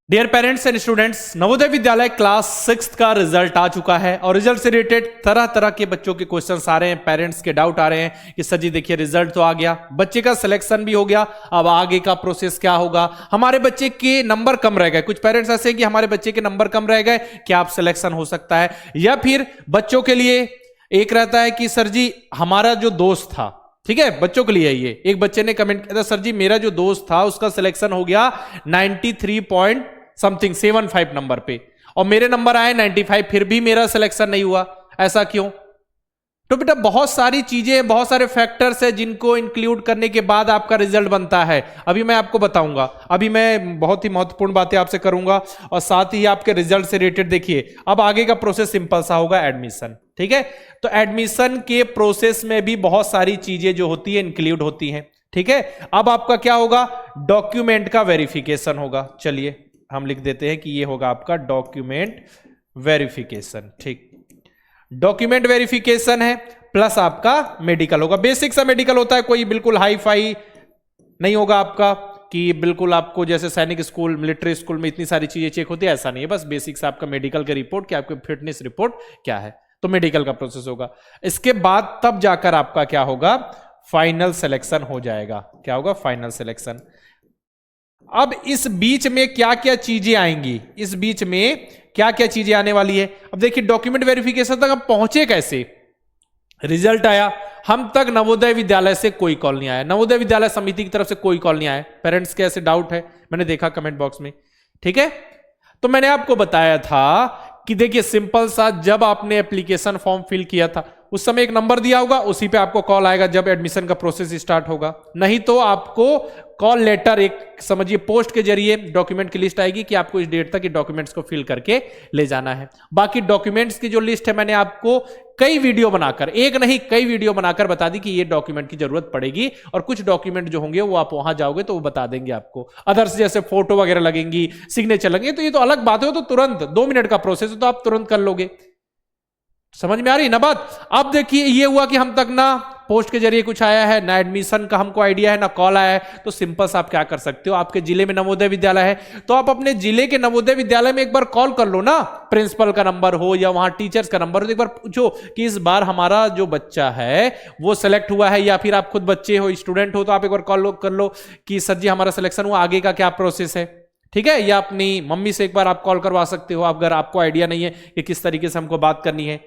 Dear parents and students, Navodaya Vidyalaya class 6 का result आ चुका है और रिजल्ट से रिलेटेड तरह तरह के बच्चों के क्वेश्चंस आ रहे हैं। पेरेंट्स के डाउट आ रहे हैं कि सर जी देखिए रिजल्ट तो आ गया, बच्चे का सिलेक्शन भी हो गया, अब आगे का प्रोसेस क्या होगा, हमारे बच्चे के नंबर कम रह गए। कुछ पेरेंट्स ऐसे हैं कि हमारे बच्चे के नंबर कम रह गए, क्या आप सिलेक्शन हो सकता है? या फिर बच्चों के लिए एक रहता है कि सर जी हमारा जो दोस्त था, ठीक है, बच्चों के लिए ये एक बच्चे ने कमेंट किया था, सर जी मेरा जो दोस्त था उसका सिलेक्शन हो गया 93 पॉइंट समथिंग 75 नंबर पे और मेरे नंबर आए 95, फिर भी मेरा सिलेक्शन नहीं हुआ, ऐसा क्यों? तो बेटा बहुत सारी चीजें, बहुत सारे फैक्टर्स हैं जिनको इंक्लूड करने के बाद आपका रिजल्ट बनता है। अभी मैं आपको बताऊंगा, अभी मैं बहुत ही महत्वपूर्ण बातें आपसे करूंगा और साथ ही आपके रिजल्ट से रिलेटेड देखिए अब आगे का प्रोसेस सिंपल सा होगा, एडमिशन। ठीक है, तो एडमिशन के प्रोसेस में भी बहुत सारी चीजें जो होती है इंक्लूड होती हैं। ठीक है, अब आपका क्या होगा? डॉक्यूमेंट का वेरिफिकेशन होगा। चलिए हम लिख देते हैं कि ये होगा आपका डॉक्यूमेंट वेरिफिकेशन। ठीक, डॉक्यूमेंट वेरिफिकेशन है प्लस आपका मेडिकल होगा। बेसिक सा मेडिकल होता है, कोई बिल्कुल हाई फाई नहीं होगा आपका कि बिल्कुल आपको जैसे सैनिक स्कूल, मिलिट्री स्कूल में इतनी सारी चीजें चेक होती है, ऐसा नहीं है। बस बेसिक सा आपका मेडिकल का रिपोर्ट, क्या आपकी फिटनेस रिपोर्ट क्या है, तो मेडिकल का प्रोसेस होगा। इसके बाद तब जाकर आपका क्या होगा? फाइनल सिलेक्शन हो जाएगा। क्या होगा? Final selection. अब इस बीच में क्या क्या चीजें आएंगी, इस बीच में क्या क्या चीजें आने वाली है? अब देखिए डॉक्यूमेंट वेरिफिकेशन तक हम पहुंचे कैसे? रिजल्ट आया, हम तक नवोदय विद्यालय से कोई कॉल नहीं आया, नवोदय विद्यालय समिति की तरफ से कोई कॉल नहीं आया। पेरेंट्स के ऐसे डाउट है, मैंने देखा कमेंट बॉक्स में। ठीक है, तो मैंने आपको बताया था कि देखिए सिंपल सा, जब आपने एप्लीकेशन फॉर्म फिल किया था उस समय एक नंबर दिया होगा, उसी पे आपको कॉल आएगा जब एडमिशन का प्रोसेस स्टार्ट होगा। नहीं तो आपको कॉल लेटर, एक समझिए पोस्ट के जरिए डॉक्यूमेंट की लिस्ट आएगी कि आपको इस डेट तक ये डॉक्यूमेंट्स को फिल करके ले जाना है। बाकी डॉक्यूमेंट्स की जो लिस्ट है मैंने आपको कई वीडियो बनाकर, एक नहीं कई वीडियो बनाकर बता दी कि ये डॉक्यूमेंट की जरूरत पड़ेगी और कुछ डॉक्यूमेंट जो होंगे वो आप वहां जाओगे तो वो बता देंगे आपको। अदर्स जैसे फोटो वगैरह लगेंगी, सिग्नेचर लगेंगे, तो ये तो अलग बात है, तो तुरंत 2 मिनट का प्रोसेस है तो आप तुरंत कर लोगे। समझ में आ रही ना बात? अब देखिए ये हुआ कि हम तक ना पोस्ट के जरिए कुछ आया है, ना एडमिशन का हमको आइडिया है, ना कॉल आया है। तो सिंपल सा आप क्या कर सकते हो, आपके जिले में नवोदय विद्यालय है तो आप अपने जिले के नवोदय विद्यालय में एक बार कॉल कर लो ना, प्रिंसिपल का नंबर हो या वहां टीचर्स का नंबर हो, तो एक बार पूछो कि इस बार हमारा जो बच्चा है वो सिलेक्ट हुआ है, या फिर आप खुद बच्चे हो, स्टूडेंट हो, तो आप एक बार कॉल कर लो कि सर जी हमारा सिलेक्शन हुआ, आगे का क्या प्रोसेस है। ठीक है, या अपनी मम्मी से एक बार आप कॉल करवा सकते हो अगर आपको आइडिया नहीं है कि किस तरीके से हमको बात करनी है।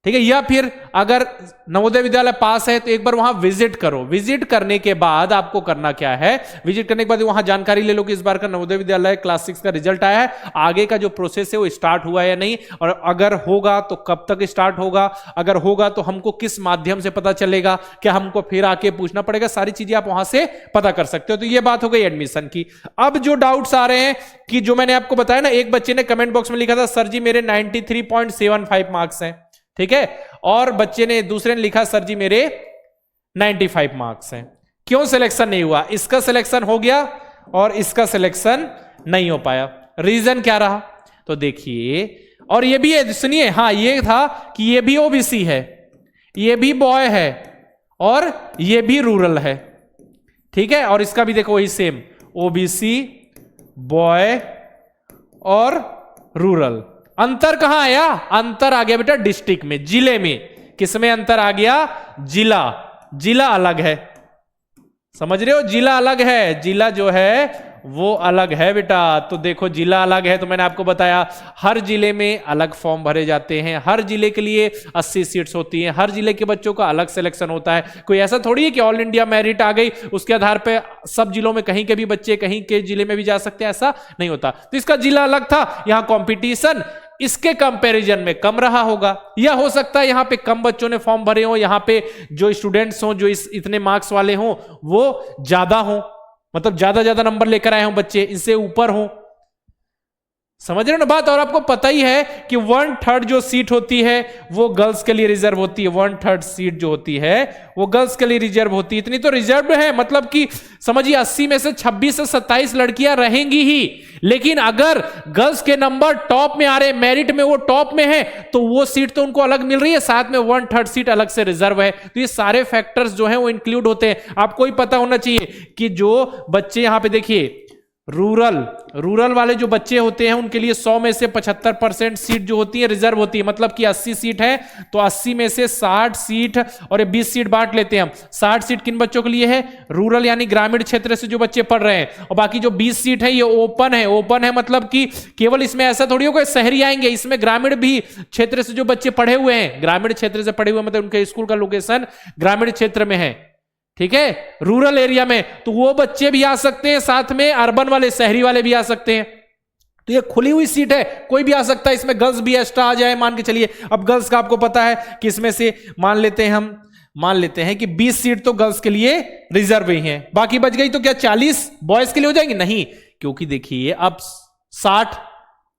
ठीक है, या फिर अगर नवोदय विद्यालय पास है तो एक बार वहां विजिट करो। विजिट करने के बाद आपको करना क्या है? विजिट करने के बाद वहां जानकारी ले लो कि इस बार का नवोदय विद्यालय क्लास 6 का रिजल्ट आया है, आगे का जो प्रोसेस है वो स्टार्ट हुआ है या नहीं, और अगर होगा तो कब तक स्टार्ट होगा, अगर होगा तो हमको किस माध्यम से पता चलेगा, क्या हमको फिर आके पूछना पड़ेगा, सारी चीजें आप वहां से पता कर सकते हो। तो ये बात हो गई एडमिशन की। अब जो डाउट्स आ रहे हैं कि जो मैंने आपको बताया ना, एक बच्चे ने कमेंट बॉक्स में लिखा था सर जी मेरे 93.75 मार्क्स हैं, ठीक है, और बच्चे ने दूसरे ने लिखा सर जी मेरे 95 मार्क्स हैं, क्यों सिलेक्शन नहीं हुआ? इसका सिलेक्शन हो गया और इसका सिलेक्शन नहीं हो पाया, रीजन क्या रहा? तो देखिए, और ये भी है, सुनिए, हाँ ये था कि ये भी ओबीसी है, ये भी बॉय है और ये भी रूरल है। ठीक है, और इसका भी देखो वही सेम, ओबीसी, बॉय और रूरल। अंतर कहां आया? अंतर आ गया बेटा डिस्ट्रिक्ट में, जिले में। किसमें अंतर आ गया? जिला, जिला अलग है, समझ रहे हो? जिला अलग है, जिला जो है वो अलग है बेटा। तो देखो जिला अलग है, तो मैंने आपको बताया हर जिले में अलग फॉर्म भरे जाते हैं, हर जिले के लिए 80 सीट्स होती हैं, हर जिले के बच्चों का अलग सिलेक्शन होता है। कोई ऐसा थोड़ी है कि ऑल इंडिया मेरिट आ गई उसके आधार पे सब जिलों में कहीं के भी बच्चे कहीं के जिले में भी जा सकते हैं, ऐसा नहीं होता। तो इसका जिला अलग था, यहां कंपटीशन इसके कंपैरिजन में कम रहा होगा, या हो सकता है यहां पे कम बच्चों ने फॉर्म भरे हो, यहां पे जो स्टूडेंट्स हो जो इतने मार्क्स वाले हो वो ज्यादा हो, मतलब ज्यादा नंबर लेकर आए हो बच्चे, इनसे ऊपर हो। समझ रहे हो ना बात? और आपको पता ही है कि 1/3 जो सीट होती है वो गर्ल्स के लिए रिजर्व होती है, 1/3 सीट जो होती है वो गर्ल्स के लिए रिजर्व होती है। इतनी तो रिजर्व है, मतलब कि समझिए 80 में से 26 से 27 लड़कियां रहेंगी ही, लेकिन अगर गर्ल्स के नंबर टॉप में आ रहे, मेरिट में वो टॉप में है, तो वो सीट तो उनको अलग मिल रही है, साथ में 1/3 सीट अलग से रिजर्व है। तो ये सारे फैक्टर्स जो है वो इंक्लूड होते हैं। आपको ही पता होना चाहिए कि जो बच्चे यहां पे देखिए रूरल वाले जो बच्चे होते हैं उनके लिए 100 में से 75% सीट जो होती है रिजर्व होती है, मतलब कि 80 सीट है तो 80 में से 60 सीट और 20 सीट बांट लेते हैं हम। 60 सीट किन बच्चों के लिए है? रूरल यानी ग्रामीण क्षेत्र से जो बच्चे पढ़ रहे हैं, और बाकी जो 20 सीट है ये ओपन है। ओपन है मतलब कि केवल इसमें ऐसा थोड़ी होगा शहरी आएंगे, इसमें ग्रामीण भी क्षेत्र से जो बच्चे पढ़े हुए हैं, ग्रामीण क्षेत्र से पढ़े हुए मतलब उनके स्कूल का लोकेशन ग्रामीण क्षेत्र में है, ठीक है, रूरल एरिया में, तो वो बच्चे भी आ सकते हैं, साथ में अर्बन वाले शहरी वाले भी आ सकते हैं। तो ये खुली हुई सीट है, कोई भी आ सकता है, इसमें गर्ल्स भी एक्स्ट्रा आ जाए मान के चलिए। अब गर्ल्स का आपको पता है कि इसमें से मान लेते हैं कि 20 सीट तो गर्ल्स के लिए रिजर्व ही है, बाकी बच गई तो क्या 40 बॉयज के लिए हो जाएंगे? नहीं, क्योंकि देखिए अब 60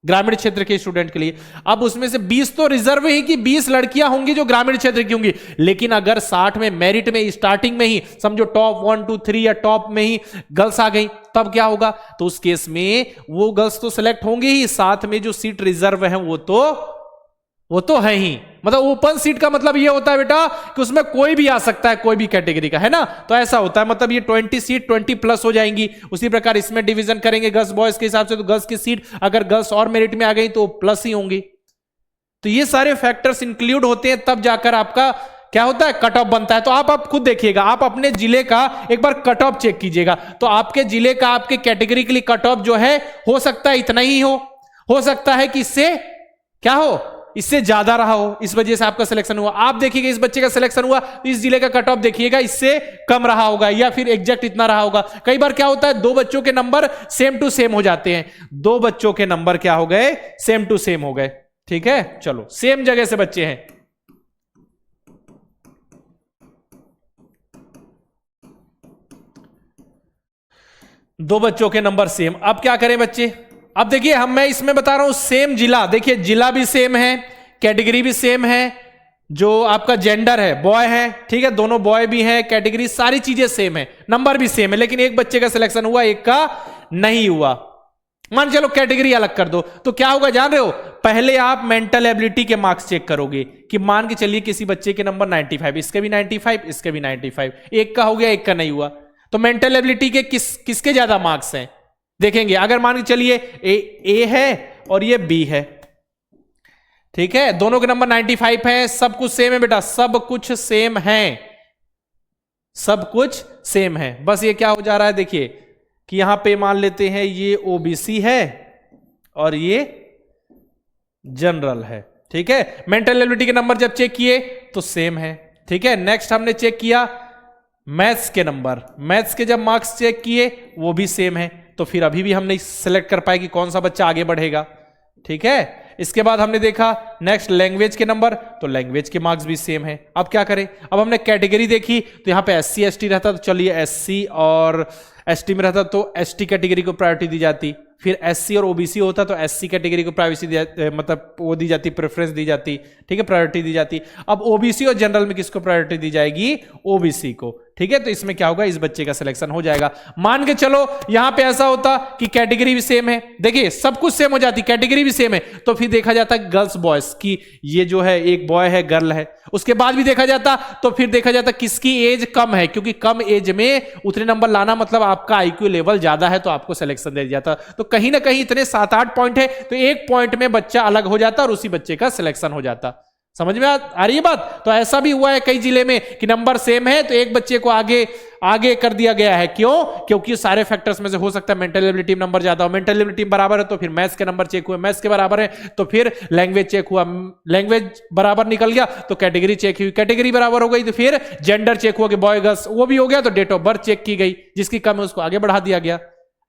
ग्रामीण क्षेत्र के स्टूडेंट के लिए, अब उसमें से 20 तो रिजर्व ही कि 20 लड़कियां होंगी जो ग्रामीण क्षेत्र की होंगी। लेकिन अगर 60 में मेरिट में स्टार्टिंग में ही समझो टॉप 1 2 3 या टॉप में ही गर्ल्स आ गई, तब क्या होगा? तो उस केस में वो गर्ल्स तो सिलेक्ट होंगे ही, साथ में जो सीट रिजर्व है वो तो है ही। मतलब ओपन सीट का मतलब ये होता है बेटा कि उसमें कोई भी आ सकता है, कोई भी कैटेगरी का, है ना। तो ऐसा होता है, मतलब ये 20 सीट 20 प्लस हो जाएंगी। उसी प्रकार इसमें डिवीजन करेंगे गर्ल्स बॉयज के हिसाब से, तो गर्ल्स की सीट अगर गर्ल्स और मेरिट में आ गई तो प्लस ही होंगी। तो ये सारे फैक्टर्स इंक्लूड होते हैं, तब जाकर आपका क्या होता है? कट ऑफ बनता है। तो आप खुद देखिएगा, आप अपने जिले का एक बार कट ऑफ चेक कीजिएगा, तो आपके जिले का आपके कैटेगरी के लिए कट ऑफ जो है हो सकता है इतना ही हो सकता है कि इससे क्या हो, इससे ज्यादा रहा हो, इस वजह से आपका सिलेक्शन हुआ। आप देखिएगा इस बच्चे का सिलेक्शन हुआ तो इस जिले का कट ऑफ देखिएगा इससे कम रहा होगा, या फिर एग्जैक्ट इतना रहा होगा। कई बार क्या होता है, दो बच्चों के नंबर सेम टू सेम हो जाते हैं, दो बच्चों के नंबर क्या हो गए? सेम टू सेम हो गए, ठीक है। चलो, सेम जगह से बच्चे हैं, दो बच्चों के नंबर सेम। अब क्या करें बच्चे? अब देखिए मैं इसमें बता रहा हूं सेम जिला, देखिए जिला भी सेम है, कैटेगरी भी सेम है, जो आपका जेंडर है बॉय है, ठीक है, दोनों बॉय भी है, कैटेगरी सारी चीजें सेम है, नंबर भी सेम है, लेकिन एक बच्चे का सिलेक्शन हुआ, एक का नहीं हुआ। मान चलो कैटेगरी अलग कर दो, तो क्या होगा जान रहे हो? पहले आप मेंटल एबिलिटी के मार्क्स चेक करोगे कि मान के चलिए किसी बच्चे के नंबर 95, इसके भी 95, इसके भी 95, एक का हो गया, एक का नहीं हुआ, तो मेंटल एबिलिटी के किसके ज्यादा मार्क्स हैं देखेंगे। अगर मान के चलिए ए है और ये बी है, ठीक है, दोनों के नंबर 95 है, सब कुछ सेम है बेटा, सब कुछ सेम है, सब कुछ सेम है। बस ये क्या हो जा रहा है देखिए कि यहां पे मान लेते हैं ये ओबीसी है और ये जनरल है, ठीक है। मेंटल एबिलिटी के नंबर जब चेक किए तो सेम है, ठीक है। नेक्स्ट हमने चेक किया मैथ्स के नंबर, मैथ्स के जब मार्क्स चेक किए वो भी सेम है, तो फिर अभी भी हम नहीं सिलेक्ट कर पाए कि कौन सा बच्चा आगे बढ़ेगा, ठीक है। इसके बाद हमने देखा नेक्स्ट लैंग्वेज के नंबर, तो लैंग्वेज के मार्क्स भी सेम है। अब क्या करें? अब हमने कैटेगरी देखी तो यहां पे एससी एसटी रहता, तो चलिए एससी और एसटी में रहता तो एसटी कैटेगरी को प्रायोरिटी दी जाती, फिर एससी और ओबीसी होता तो एससी कैटेगरी को प्रायोरिटी मतलब वो दी जाती, प्रेफरेंस दी जाती, ठीक है, प्रायोरिटी दी जाती। अब ओबीसी और जनरल में किसको प्रायोरिटी दी जाएगी? ओबीसी को, ठीक है। तो इसमें क्या होगा? इस बच्चे का सिलेक्शन हो जाएगा। मान के चलो यहां पे ऐसा होता कि कैटेगरी भी सेम है, देखिए सब कुछ सेम हो जाती, कैटेगरी भी सेम है, तो फिर देखा जाता गर्ल्स बॉयज की, ये जो है एक बॉय है गर्ल है, उसके बाद भी देखा जाता, तो फिर देखा जाता किसकी एज कम है, क्योंकि कम एज में उतने नंबर लाना मतलब आपका आईक्यू लेवल ज्यादा है, तो आपको सिलेक्शन दे दिया जाता। तो कहीं ना कहीं इतने 7-8 पॉइंट है, तो एक पॉइंट में बच्चा अलग हो जाता और उसी बच्चे का सिलेक्शन हो जाता। समझ में आ रही है बात? तो ऐसा भी हुआ है कई जिले में कि नंबर सेम है तो एक बच्चे को आगे कर दिया गया है। क्यों? क्योंकि सारे फैक्टर्स में से हो सकता है मेंटल एबिलिटी नंबर ज्यादा हो, मेंटल एबिलिटी बराबर है तो फिर मैथ्स के नंबर चेक हुए, मैथ्स के बराबर है तो फिर लैंग्वेज चेक हुआ, लैंग्वेज बराबर निकल गया तो कैटेगरी चेक हुई, कैटेगरी बराबर हो गई तो फिर जेंडर चेक हुआ कि बॉय गर्ल्स, वो भी हो गया तो डेट ऑफ बर्थ चेक की गई, जिसकी कम है उसको आगे बढ़ा दिया गया।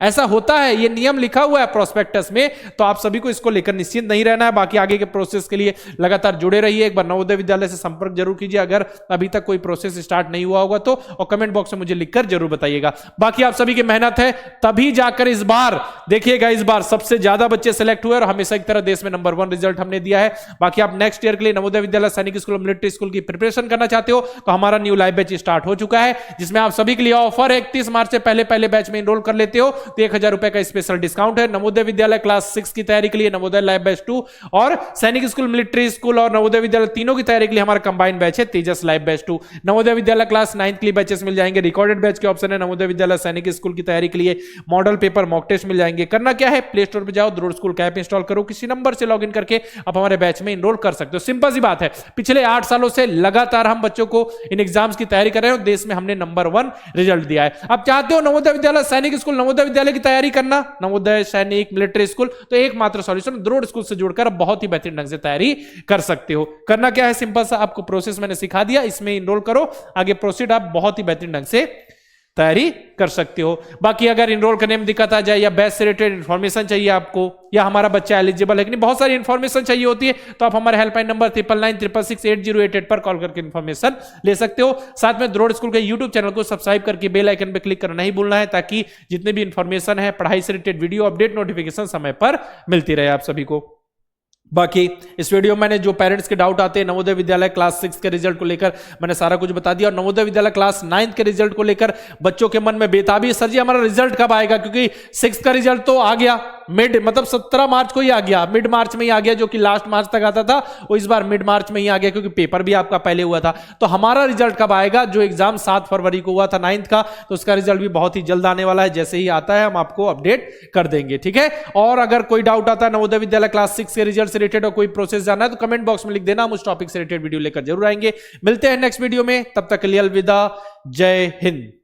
ऐसा होता है, ये नियम लिखा हुआ है प्रोस्पेक्टस में, तो आप सभी को इसको लेकर निश्चिंत नहीं रहना है। बाकी आगे के प्रोसेस के लिए लगातार जुड़े रहिए। एक बार नवोदय विद्यालय से संपर्क जरूर कीजिए अगर अभी तक कोई प्रोसेस स्टार्ट नहीं हुआ होगा तो, और कमेंट बॉक्स में मुझे लिखकर जरूर बताइएगा। बाकी आप सभी की मेहनत है तभी जाकर इस बार देखिएगा, इस बार सबसे ज्यादा बच्चे सेलेक्ट हुए और हमेशा की तरह देश में नंबर 1 रिजल्ट हमने दिया है। बाकी आप नेक्स्ट ईयर के लिए नवोदय विद्यालय, सैनिक स्कूल, मिलिट्री स्कूल की प्रिपरेशन करना चाहते हो तो हमारा न्यू लाइव बैच स्टार्ट हो चुका है, जिसमें आप सभी के लिए ऑफर है 31 मार्च से पहले बैच में एनरोल कर लेते हो तो 1000 रुपए का स्पेशल डिस्काउंट है। नवोदय विद्यालय क्लास 6 की तैयारी के लिए नवोदय लाइव बैच 2 और सैनिक स्कूल, मिलिट्री स्कूल और नवोदय विद्यालय तीनों की तैयारी के लिए हमारा कंबाइंड बैच है तेजस live batch 2। Navodaya Vidyalaya class 9 के लिए बैचेस मिल जाएंगे, रिकॉर्डेड बैच के ऑप्शन है। नवोदय विद्यालय सैनिक स्कूल की तैयारी के लिए मॉडल पेपर मॉक टेस्ट मिल जाएंगे। करना क्या है, प्ले स्टोर पे जाओ, द्रोड़ स्कूल का ऐप इंस्टॉल करो, किसी नंबर से लॉगिन करके आप हमारे बैच में इनरोल कर सकते हो। सिंपल सी बात है, पिछले 8 सालों से लगातार हम बच्चों को इन एग्जाम्स की तैयारी कर रहे हैं, देश में हमने नंबर 1 रिजल्ट दिया है। अब चाहते हो नवोदय विद्यालय सैनिक स्कूल, नवोदय विद्यालय की तैयारी करना, नवोदय सैनिक मिलिट्री स्कूल, तो एकमात्र सॉल्यूशन द्रोड़ स्कूल से जुड़कर बहुत ही बेहतरीन ढंग से तैयारी कर सकते हो। करना क्या है, सिंपल सा आपको प्रोसेस मैंने सिखा दिया, इसमें इनरोल करो, आगे प्रोसीड आप बहुत ही बेहतरीन ढंग से तैयारी कर सकते हो। बाकी अगर इनरोल करने में दिक्कत आ जाए या बैच से रिलेटेड इन्फॉर्मेशन चाहिए आपको, या हमारा बच्चा एलिजिबल है कि नहीं, बहुत सारी इन्फॉर्मेशन चाहिए होती है, तो आप हमारे हेल्पलाइन नंबर 9996668088 पर कॉल करके इन्फॉर्मेशन ले सकते हो। साथ में द्रोड़ स्कूल के यूट्यूब चैनल को सब्सक्राइब करके बेल आइकन पर क्लिक करना नहीं भूलना है, ताकि जितने भी इन्फॉर्मेशन है पढ़ाई से रिलेटेड वीडियो अपडेट नोटिफिकेशन समय पर मिलती रहे आप सभी को। बाकी इस वीडियो में मैंने जो पेरेंट्स के डाउट आते हैं नवोदय विद्यालय क्लास 6 के रिजल्ट को लेकर मैंने सारा कुछ बता दिया, और नवोदय विद्यालय क्लास 9 के रिजल्ट को लेकर बच्चों के मन में बेताबी है, सर जी हमारा रिजल्ट कब आएगा, क्योंकि 6 का रिजल्ट तो आ गया मिड, मतलब 17 मार्च को ही आ गया, मिड मार्च में ही आ गया, जो कि लास्ट मार्च तक आता था वो इस बार मिड मार्च में ही आ गया, क्योंकि पेपर भी आपका पहले हुआ था। तो हमारा रिजल्ट कब आएगा, जो एग्जाम 7 फरवरी को हुआ था 9th का, तो उसका रिजल्ट भी बहुत ही जल्द आने वाला है, जैसे ही आता है हम आपको अपडेट कर देंगे, ठीक है। और अगर कोई डाउट आता है नवोदय विद्यालय क्लास 6 के रिजल्ट से रिलेटेड और कोई प्रोसेस जानना है तो कमेंट बॉक्स में लिख देना, हम उस टॉपिक से रिलेटेड वीडियो लेकर जरूर आएंगे। मिलते हैं नेक्स्ट वीडियो में, तब तक के लिए अलविदा, जय हिंद।